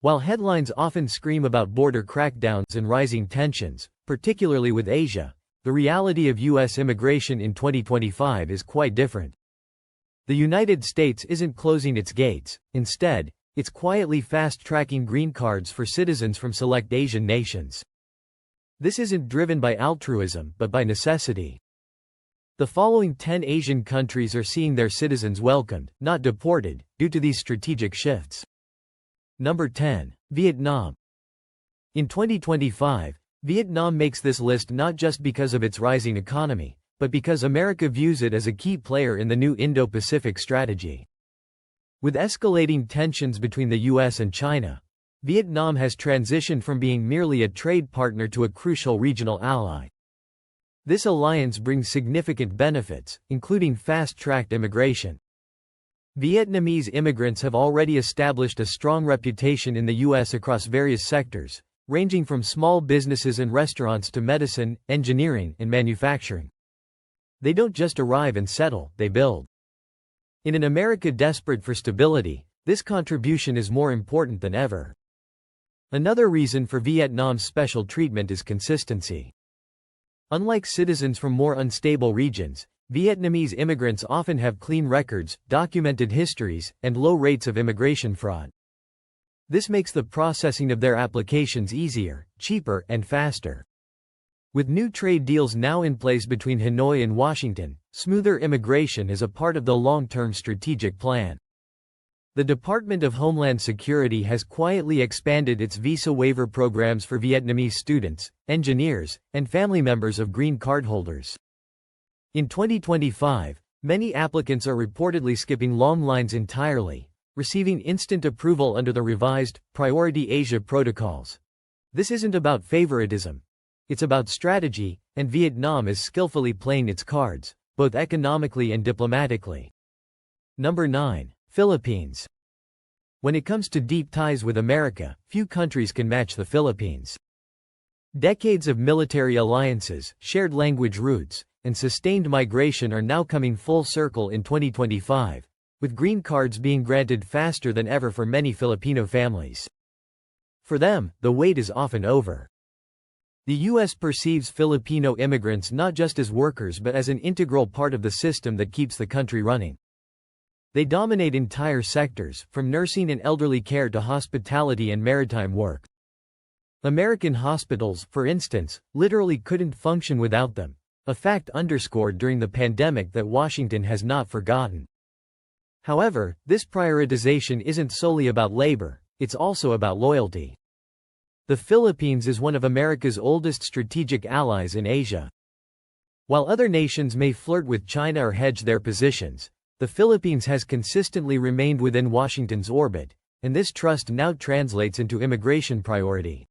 While headlines often scream about border crackdowns and rising tensions, particularly with Asia, the reality of U.S. immigration in 2025 is quite different. The United States isn't closing its gates; instead, it's quietly fast-tracking green cards for citizens from select Asian nations. This isn't driven by altruism, but by necessity. The following 10 Asian countries are seeing their citizens welcomed, not deported, due to these strategic shifts. Number 10. Vietnam. In 2025, Vietnam makes this list not just because of its rising economy, but because America views it as a key player in the new Indo-Pacific strategy. With escalating tensions between the US and China, Vietnam has transitioned from being merely a trade partner to a crucial regional ally. This alliance brings significant benefits, including fast-tracked immigration. Vietnamese immigrants have already established a strong reputation in the U.S. across various sectors, ranging from small businesses and restaurants to medicine, engineering, and manufacturing. They don't just arrive and settle, they build. In an America desperate for stability, this contribution is more important than ever. Another reason for Vietnam's special treatment is consistency. Unlike citizens from more unstable regions, Vietnamese immigrants often have clean records, documented histories, and low rates of immigration fraud. This makes the processing of their applications easier, cheaper, and faster. With new trade deals now in place between Hanoi and Washington, smoother immigration is a part of the long-term strategic plan. The Department of Homeland Security has quietly expanded its visa waiver programs for Vietnamese students, engineers, and family members of green card holders. In 2025, many applicants are reportedly skipping long lines entirely, receiving instant approval under the revised Priority Asia protocols. This isn't about favoritism. It's about strategy, and Vietnam is skillfully playing its cards, both economically and diplomatically. Number 9. Philippines. When it comes to deep ties with America, few countries can match the Philippines. Decades of military alliances, shared language roots, and sustained migration are now coming full circle in 2025, with green cards being granted faster than ever for many Filipino families. For them, the wait is often over. The U.S. perceives Filipino immigrants not just as workers but as an integral part of the system that keeps the country running. They dominate entire sectors, from nursing and elderly care to hospitality and maritime work. American hospitals, for instance, literally couldn't function without them, a fact underscored during the pandemic that Washington has not forgotten. However, this prioritization isn't solely about labor, it's also about loyalty. The Philippines is one of America's oldest strategic allies in Asia. While other nations may flirt with China or hedge their positions, the Philippines has consistently remained within Washington's orbit, and this trust now translates into immigration priority.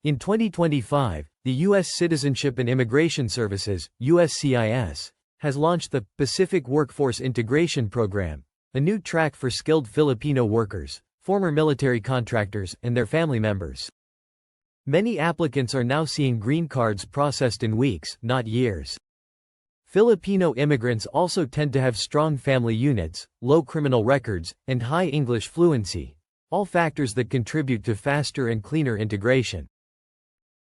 In 2025, the U.S. Citizenship and Immigration Services (USCIS) has launched the Pacific Workforce Integration Program, a new track for skilled Filipino workers, former military contractors, and their family members. Many applicants are now seeing green cards processed in weeks, not years. Filipino immigrants also tend to have strong family units, low criminal records, and high English fluency, all factors that contribute to faster and cleaner integration.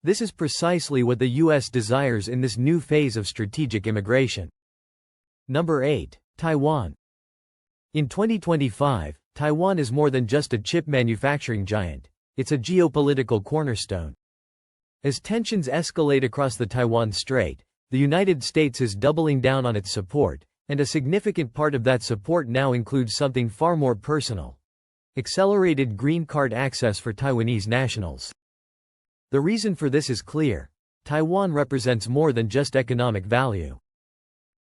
This is precisely what the U.S. desires in this new phase of strategic immigration. Number 8. Taiwan. In 2025, Taiwan is more than just a chip manufacturing giant, it's a geopolitical cornerstone. As tensions escalate across the Taiwan Strait, the United States is doubling down on its support, and a significant part of that support now includes something far more personal: accelerated green card access for Taiwanese nationals. The reason for this is clear: Taiwan represents more than just economic value.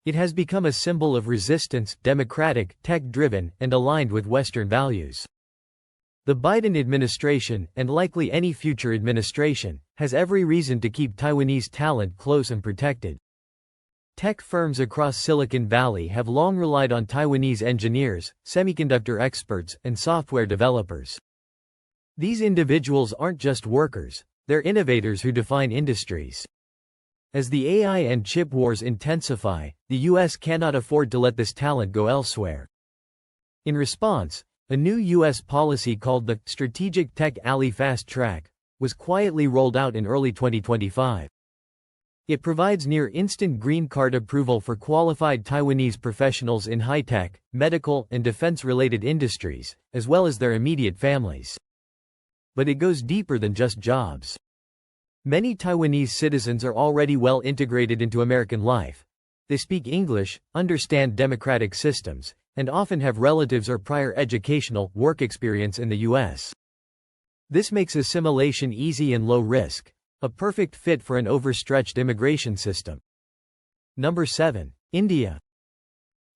It has become a symbol of resistance, democratic, tech-driven, and aligned with Western values. The Biden administration, and likely any future administration, has every reason to keep Taiwanese talent close and protected. Tech firms across Silicon Valley have long relied on Taiwanese engineers, semiconductor experts, and software developers. These individuals aren't just workers, they're innovators who define industries. As the AI and chip wars intensify, the U.S. cannot afford to let this talent go elsewhere. In response, A new U.S. policy called the Strategic Tech Alley Fast Track was quietly rolled out in early 2025. It provides near-instant green card approval for qualified Taiwanese professionals in high-tech, medical, and defense-related industries, as well as their immediate families. But it goes deeper than just jobs. Many Taiwanese citizens are already well integrated into American life. They speak English, understand democratic systems, and often have relatives or prior educational, work experience in the U.S. This makes assimilation easy and low risk, a perfect fit for an overstretched immigration system. Number 7. India.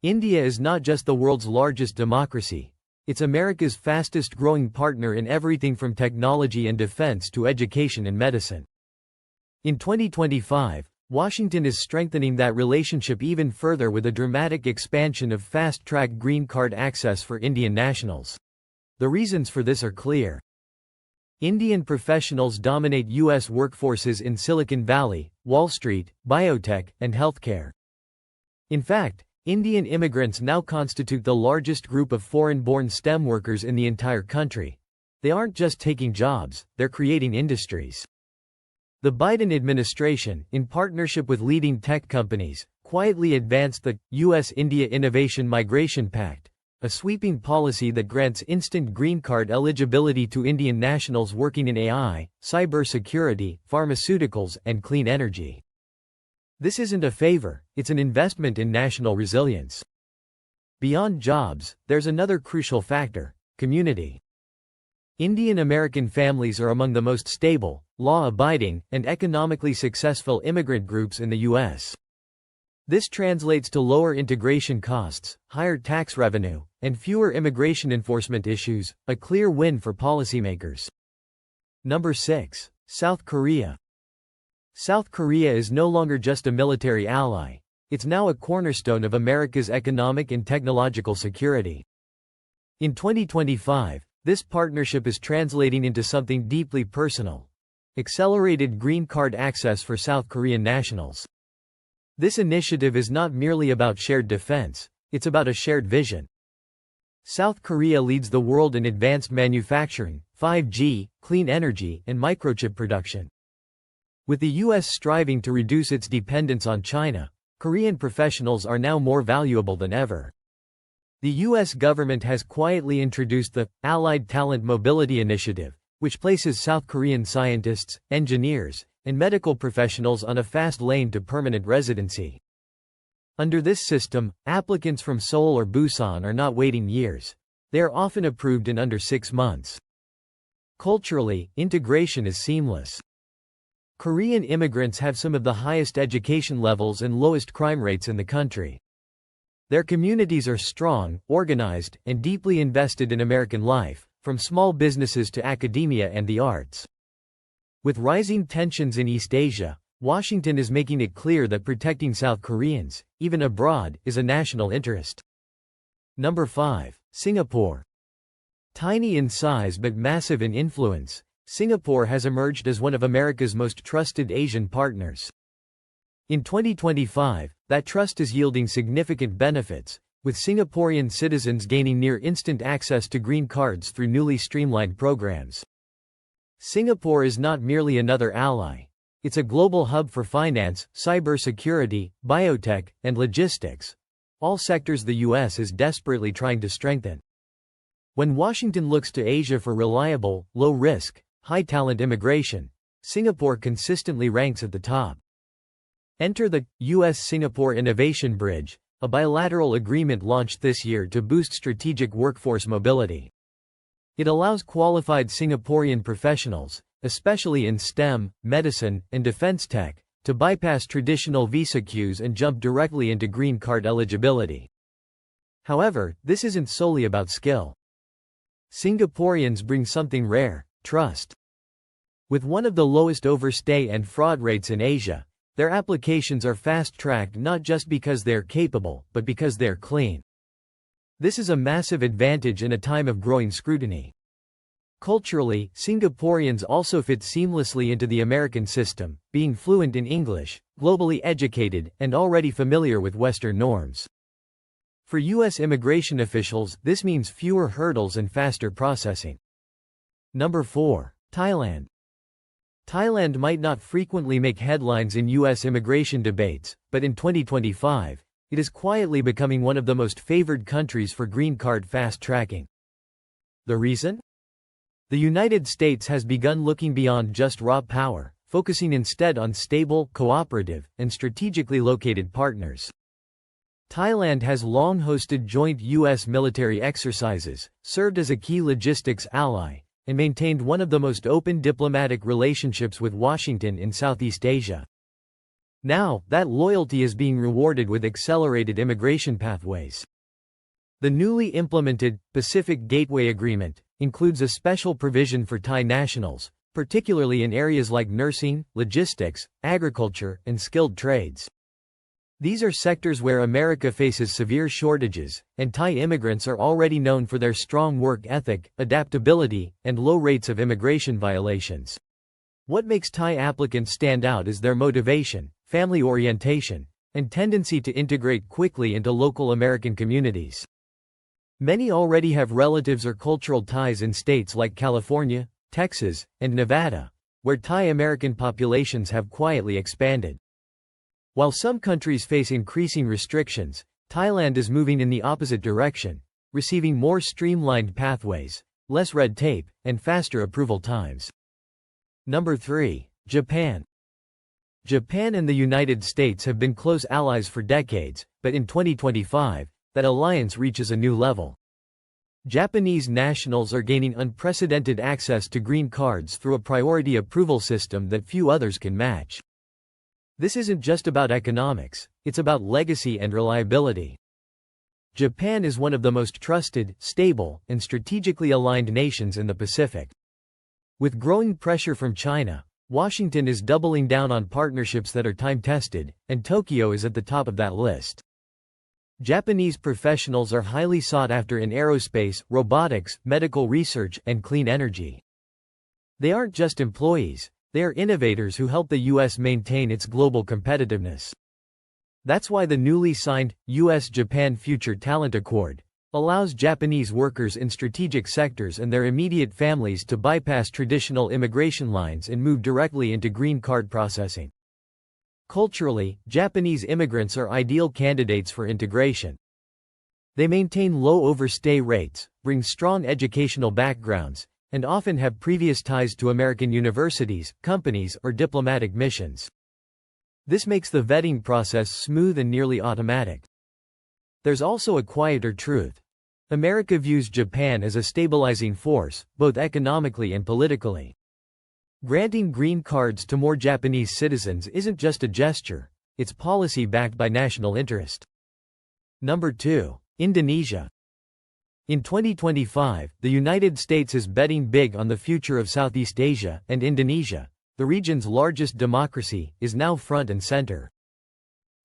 India is not just the world's largest democracy, it's America's fastest-growing partner in everything from technology and defense to education and medicine. In 2025, Washington is strengthening that relationship even further with a dramatic expansion of fast-track green card access for Indian nationals. The reasons for this are clear. Indian professionals dominate U.S. workforces in Silicon Valley, Wall Street, biotech, and healthcare. In fact, Indian immigrants now constitute the largest group of foreign-born STEM workers in the entire country. They aren't just taking jobs, they're creating industries. The Biden administration, in partnership with leading tech companies, quietly advanced the U.S.-India Innovation Migration Pact, a sweeping policy that grants instant green card eligibility to Indian nationals working in AI, cybersecurity, pharmaceuticals, and clean energy. This isn't a favor, it's an investment in national resilience. Beyond jobs, there's another crucial factor: community. Indian American families are among the most stable, law-abiding, and economically successful immigrant groups in the U.S. This translates to lower integration costs, higher tax revenue, and fewer immigration enforcement issues, a clear win for policymakers. Number 6. South Korea. South Korea is no longer just a military ally, it's now a cornerstone of America's economic and technological security. In 2025, this partnership is translating into something deeply personal: accelerated green card access for South Korean nationals. This initiative is not merely about shared defense, it's about a shared vision. South Korea leads the world in advanced manufacturing, 5G, clean energy, and microchip production. With the U.S. striving to reduce its dependence on China, Korean professionals are now more valuable than ever. The U.S. government has quietly introduced the Allied Talent Mobility Initiative, which places South Korean scientists, engineers, and medical professionals on a fast lane to permanent residency. Under this system, applicants from Seoul or Busan are not waiting years. They are often approved in under 6 months. Culturally, integration is seamless. Korean immigrants have some of the highest education levels and lowest crime rates in the country. Their communities are strong, organized, and deeply invested in American life, from small businesses to academia and the arts. With rising tensions in East Asia, Washington is making it clear that protecting South Koreans, even abroad, is a national interest. Number 5. Singapore. Tiny in size but massive in influence, Singapore has emerged as one of America's most trusted Asian partners. In 2025, that trust is yielding significant benefits, with Singaporean citizens gaining near-instant access to green cards through newly streamlined programs. Singapore is not merely another ally. It's a global hub for finance, cybersecurity, biotech, and logistics, all sectors the U.S. is desperately trying to strengthen. When Washington looks to Asia for reliable, low-risk, high-talent immigration, Singapore consistently ranks at the top. Enter the U.S.-Singapore Innovation Bridge, a bilateral agreement launched this year to boost strategic workforce mobility. It allows qualified Singaporean professionals, especially in STEM, medicine, and defense tech, to bypass traditional visa queues and jump directly into green card eligibility. However, this isn't solely about skill. Singaporeans bring something rare: trust. With one of the lowest overstay and fraud rates in Asia, their applications are fast-tracked not just because they're capable, but because they're clean. This is a massive advantage in a time of growing scrutiny. Culturally, Singaporeans also fit seamlessly into the American system, being fluent in English, globally educated, and already familiar with Western norms. For U.S. immigration officials, this means fewer hurdles and faster processing. Number 4. Thailand. Thailand might not frequently make headlines in U.S. immigration debates, but in 2025, it is quietly becoming one of the most favored countries for green card fast-tracking. The reason? The United States has begun looking beyond just raw power, focusing instead on stable, cooperative, and strategically located partners. Thailand has long hosted joint U.S. military exercises, served as a key logistics ally, and maintained one of the most open diplomatic relationships with Washington in Southeast Asia. Now, that loyalty is being rewarded with accelerated immigration pathways. The newly implemented Pacific Gateway Agreement includes a special provision for Thai nationals, particularly in areas like nursing, logistics, agriculture, and skilled trades. These are sectors where America faces severe shortages, and Thai immigrants are already known for their strong work ethic, adaptability, and low rates of immigration violations. What makes Thai applicants stand out is their motivation, family orientation, and tendency to integrate quickly into local American communities. Many already have relatives or cultural ties in states like California, Texas, and Nevada, where Thai American populations have quietly expanded. While some countries face increasing restrictions, Thailand is moving in the opposite direction, receiving more streamlined pathways, less red tape, and faster approval times. Number 3. Japan. Japan and the United States have been close allies for decades, but in 2025, that alliance reaches a new level. Japanese nationals are gaining unprecedented access to green cards through a priority approval system that few others can match. This isn't just about economics, it's about legacy and reliability. Japan is one of the most trusted, stable, and strategically aligned nations in the Pacific. With growing pressure from China, Washington is doubling down on partnerships that are time-tested, and Tokyo is at the top of that list. Japanese professionals are highly sought after in aerospace, robotics, medical research, and clean energy. They aren't just employees, they are innovators who help the U.S. maintain its global competitiveness. That's why the newly signed U.S.-Japan Future Talent Accord allows Japanese workers in strategic sectors and their immediate families to bypass traditional immigration lines and move directly into green card processing. Culturally, Japanese immigrants are ideal candidates for integration. They maintain low overstay rates, bring strong educational backgrounds, and often have previous ties to American universities, companies, or diplomatic missions. This makes the vetting process smooth and nearly automatic. There's also a quieter truth. America views Japan as a stabilizing force, both economically and politically. Granting green cards to more Japanese citizens isn't just a gesture, it's policy backed by national interest. Number 2. Indonesia. In 2025, the United States is betting big on the future of Southeast Asia, and Indonesia, the region's largest democracy, is now front and center.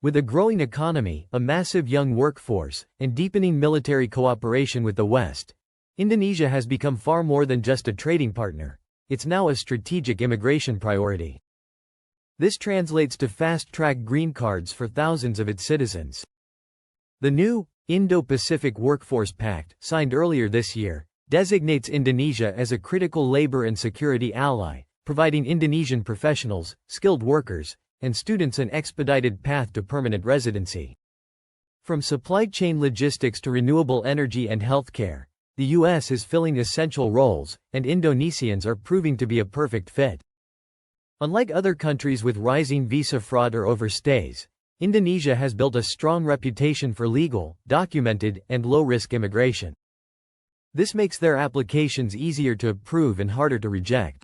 With a growing economy, a massive young workforce, and deepening military cooperation with the West, Indonesia has become far more than just a trading partner. It's now a strategic immigration priority. This translates to fast-track green cards for thousands of its citizens. The new Indo-Pacific Workforce Pact, signed earlier this year, designates Indonesia as a critical labor and security ally, providing Indonesian professionals, skilled workers, and students an expedited path to permanent residency. From supply chain logistics to renewable energy and healthcare, the U.S. is filling essential roles, and Indonesians are proving to be a perfect fit. Unlike other countries with rising visa fraud or overstays, Indonesia has built a strong reputation for legal, documented, and low-risk immigration. This makes their applications easier to approve and harder to reject.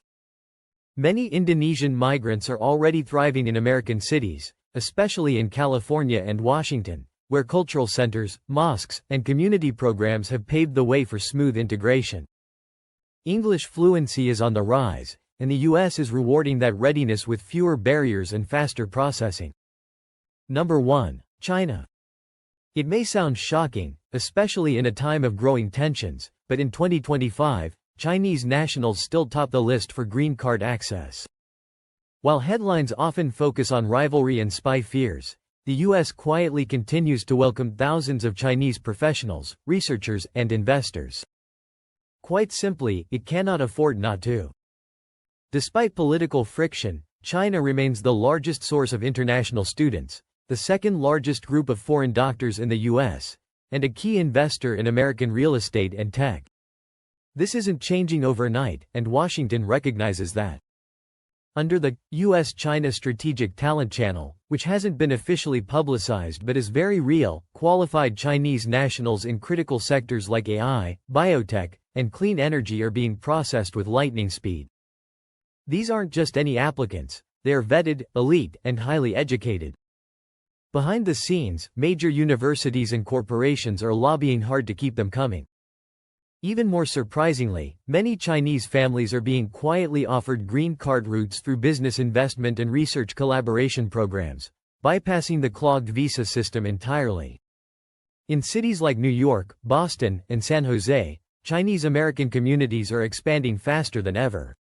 Many Indonesian migrants are already thriving in American cities, especially in California and Washington, where cultural centers, mosques, and community programs have paved the way for smooth integration. English fluency is on the rise, and the U.S. is rewarding that readiness with fewer barriers and faster processing. Number 1. China. It may sound shocking, especially in a time of growing tensions, but in 2025, Chinese nationals still top the list for green card access. While headlines often focus on rivalry and spy fears, The U.S. quietly continues to welcome thousands of Chinese professionals, researchers, and investors. Quite simply, it cannot afford not to. Despite political friction, China remains the largest source of international students, the second largest group of foreign doctors in the U.S., and a key investor in American real estate and tech. This isn't changing overnight, and Washington recognizes that. Under the U.S.-China Strategic Talent Channel, which hasn't been officially publicized but is very real, qualified Chinese nationals in critical sectors like AI, biotech, and clean energy are being processed with lightning speed. These aren't just any applicants, they are vetted, elite, and highly educated. Behind the scenes, major universities and corporations are lobbying hard to keep them coming. Even more surprisingly, many Chinese families are being quietly offered green card routes through business investment and research collaboration programs, bypassing the clogged visa system entirely. In cities like New York, Boston, and San Jose, Chinese American communities are expanding faster than ever.